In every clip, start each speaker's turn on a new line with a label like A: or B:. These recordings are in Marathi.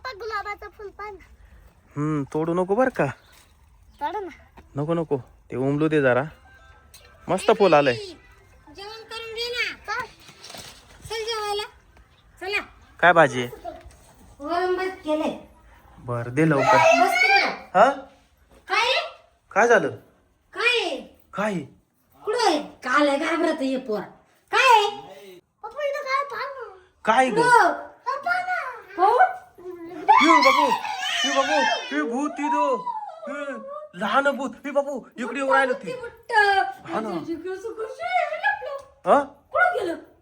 A: पप्पा गुलाबाचं फुल पान
B: तोडू नको बर का.
A: तोड ना.
B: नको नको ते उमलू दे जरा. मस्त फुल आलंय.
A: जेवण करून दे ना. चल जेवायला. चला.
B: काय भाजी आहे?
A: वरण भात केलंय.
B: बर दे लवकर.
A: बस तिकडं.
B: हा
A: काय रे?
B: काय झालं?
A: काय
B: काय
A: कुठं आहे? काल आहे घाबरत ये पोर. काय आहे? पप्पा इथं काय पाहू?
B: काय ग?
A: पप्पा ना. पाहू?
B: हे बाबू हे बाबू हे भूत इथं. लहान भूत. हे बाबू इकडे येऊन राहिलं ते. हा ना. हा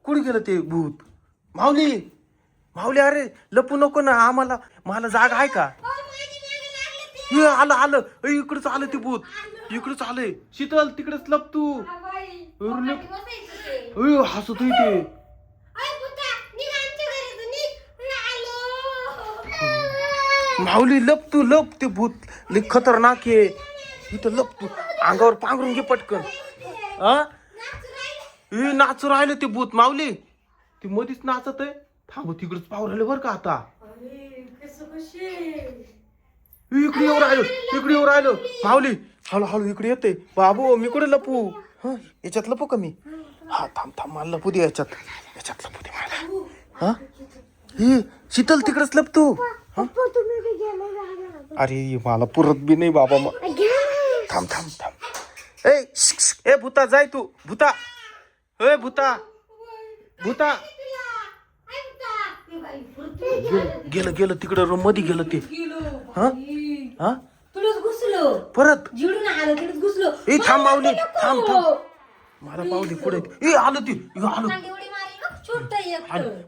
B: कुठे गेलं ते भूत? माऊली माऊली अरे लपू नको ना आम्हाला. मला जागा आहे का? हे आलं आलं. इकडच आलं ते भूत. इकडच आलंय. शीतल तिकडेच लप तू. हसत ते. माऊली लप तू लप. ते भूत लय खतरनाक आहे. इथं लप तू. अंगावर पांघरून घे पटकन. हा हे नाचू राहिलं ते भूत. माऊली ती मधीच नाचत आहे. थांब तिकडेच पाहू राहिलं बरं का आता. इकडे येऊ राहिलो. इकडे येऊ राहिलो. माऊली हळू हळू इकडे येते. बाबू मी कुठे लपू? हा याच्यात लपू का मी? हा थांब थांब मला लपू दे याच्यात. याच्यात लपू दे मला. हा हे शीतल तिकडेच लपतो. अरे मला पुरत बी नाही बाबा. मग थांब थांब थांब. ए भूता जाय तू. भूता ए भूता भूता. गेलं गेलं तिकडं रूम मध्ये गेलं ते. हा हा
A: तुलाच घुसलो.
B: परत
A: जिडून आलं तुलाच घुसलो.
B: ए थांब माऊली थांब थांब. मला पाहू दे पुढे. ए आलं ते आलं.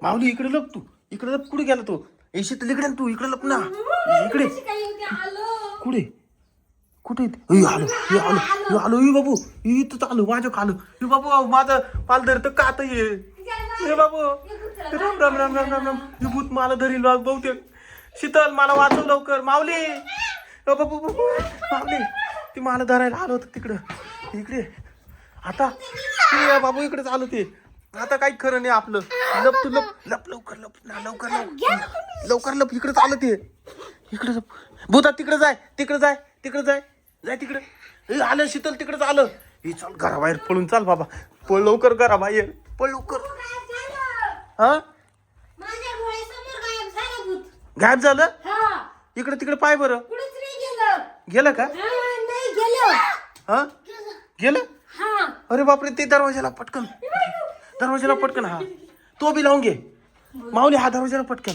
B: माऊली इकडे लप तू. इकडे लप. कुठे गेला तू? ए शीतल इकडे तू. इकडे लप ना. इकडे कुठे कुठे? आलो हे आलो हे आलो. बाबू इथं आलो माझ्या आलो. बाबू माझं पालधर तर का आता ये. हे बाबू राम राम राम राम राम राम. हे भूत मला धरील बहुतेक. शीतल मला वाचव लवकर. माऊली बाबू माऊली ती मला धरायला आलं होतं तिकडं. इकडे आता बाबू इकडेच आलो ते. आता काही खरं नाही आपलं. लप तू लप लप लवकर लप ना लवकर लप लवकर लप. इकडेच आलं ते. इकडे लप. भूता तिकडे जाय तिकडे जाय तिकडे जाय जाय तिकडे. आलं शीतल तिकडेच आलं. हे चल घराबाहेर पळून चाल बाबा. पळ लवकर घराबाहेर पळ लवकर. हा गायब झालं. इकडे तिकडे पाय बरं. गेलं का? हा गेलं. अरे बापरे ते दरवाजाला पटकन. दरवाजाला पटकन. हा तो बी लावून घे माऊली. हा दरवाजाला पटकन.